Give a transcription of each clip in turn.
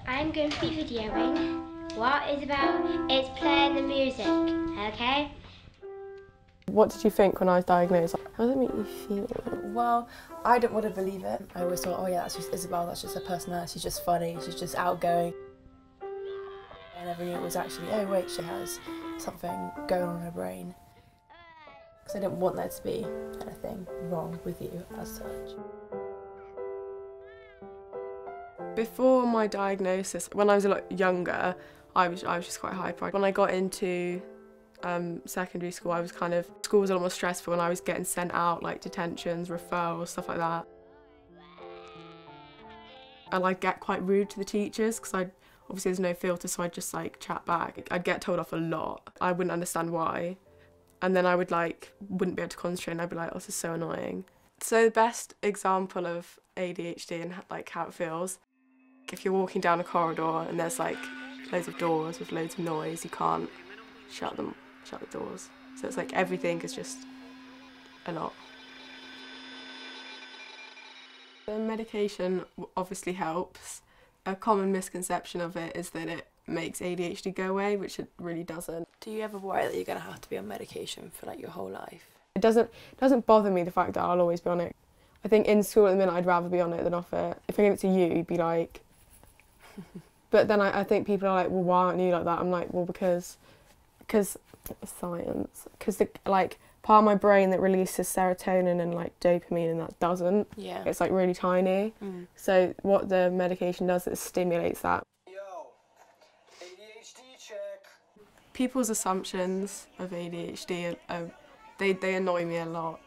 I'm going to be videoing while Isabel is playing the music, okay? What did you think when I was diagnosed? How does it make you feel? Well, I didn't want to believe it. I always thought, oh yeah, that's just Isabel, that's just her personality, she's just funny, she's just outgoing. I never knew it was actually, oh wait, she has something going on in her brain. Because I didn't want there to be anything wrong with you as such. Before my diagnosis, when I was a lot younger, I was just quite hyper. When I got into secondary school, school was a lot more stressful and I was getting sent out like detentions, referrals, stuff like that. And I'd get quite rude to the teachers because obviously there's no filter, so I'd just like chat back. I'd get told off a lot. I wouldn't understand why. And then I wouldn't be able to concentrate and I'd be like, oh, this is so annoying. So the best example of ADHD and like how it feels, if you're walking down a corridor and there's like loads of doors with loads of noise, you can't shut the doors. So it's like everything is just a lot. The medication obviously helps. A common misconception of it is that it makes ADHD go away, which it really doesn't. Do you ever worry that you're going to have to be on medication for like your whole life? It doesn't bother me, the fact that I'll always be on it. I think in school at the minute I'd rather be on it than off it. If I gave it to you, you'd be like... But then I think people are like, well, why aren't you like that? I'm like, well, because science. Because like part of my brain that releases serotonin and like dopamine and that doesn't. Yeah. It's like really tiny. So what the medication does is stimulates that. Yo, ADHD check. People's assumptions of ADHD they annoy me a lot.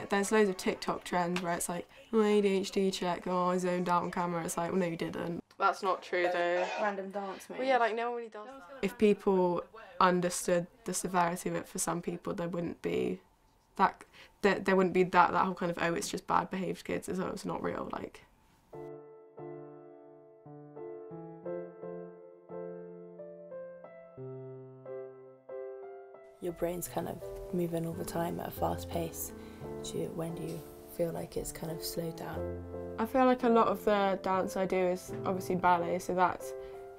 There's loads of TikTok trends where it's like, oh, ADHD check, oh, I zoned out on camera. It's like, well, no, you didn't. That's not true though. Random dance moves. Well, yeah, like no one really does that. If people understood the severity of it, for some people there wouldn't be that whole kind of, oh, it's just bad behaved kids, as though it's not real, like. Your brain's kind of moving all the time at a fast pace. When do you feel like it's kind of slowed down? I feel like a lot of the dance I do is obviously ballet, so that's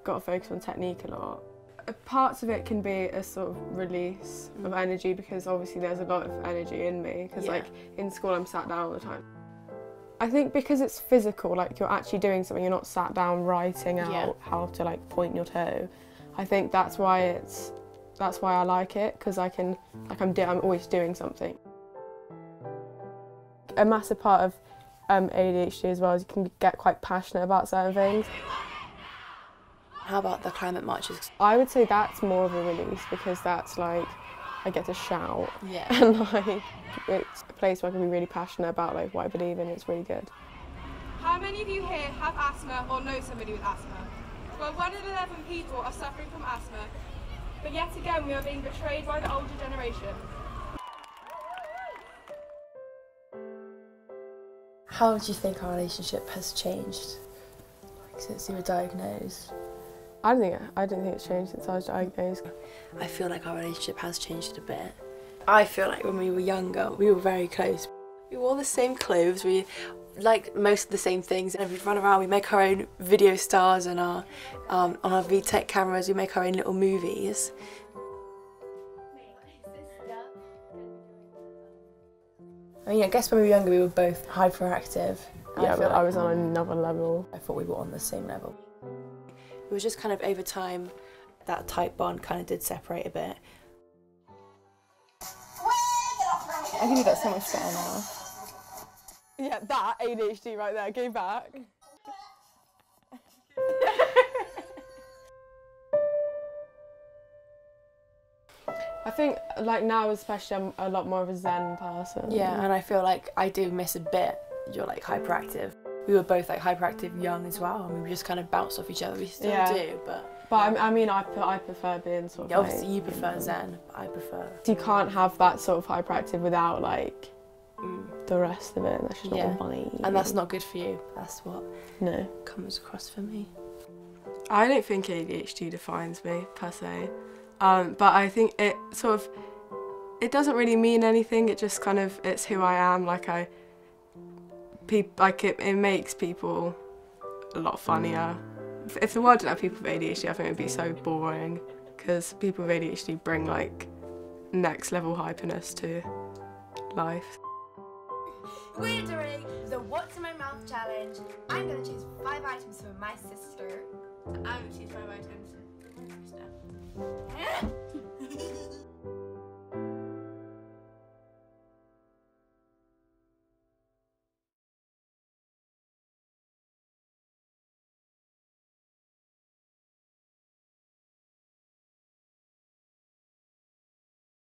got to focus on technique a lot. Parts of it can be a sort of release of energy, because obviously there's a lot of energy in me, because like in school I'm sat down all the time. I think because it's physical, like you're actually doing something, you're not sat down writing out how to like point your toe. I think that's why I like it, because I'm always doing something. A massive part of ADHD as well is you can get quite passionate about certain things. How about the climate marches? I would say that's more of a release, because that's like, I get to shout. Yeah. And like, it's a place where I can be really passionate about like what I believe in. It's really good. How many of you here have asthma or know somebody with asthma? Well, 1 in 11 people are suffering from asthma, but yet again we are being betrayed by the older generation. How do you think our relationship has changed since you were diagnosed? I don't think it's changed since I was diagnosed. I feel like our relationship has changed a bit. I feel like when we were younger, we were very close. We wore the same clothes, we liked most of the same things, and we'd run around, we make our own video stars and on our VTech cameras, we make our own little movies. I mean, I guess when we were younger, we were both hyperactive. Yeah, but I was on another level. I thought we were on the same level. It was just kind of over time, that tight bond kind of did separate a bit. I can do that so much better now. Yeah, that ADHD right there, go back. I think like now especially I'm a lot more of a zen person. Yeah, and I feel like I do miss a bit you're like hyperactive. We were both like hyperactive young as well, and we just kind of bounced off each other. We still do, but I mean I prefer being sort of yeah, obviously you prefer zen, but I prefer... You can't have that sort of hyperactive without like the rest of it. That's just not funny. And that's not good for you. That's what comes across for me. I don't think ADHD defines me per se, but I think it sort of It doesn't really mean anything, it just kind of, it's who I am. Like it makes people a lot funnier. If the world didn't have people with ADHD, I think it would be so boring, because people with ADHD bring like next level hyperness to life. We're doing the What's in My Mouth challenge. I'm going to choose 5 items for my sister. I'm going to choose 5 items for my sister.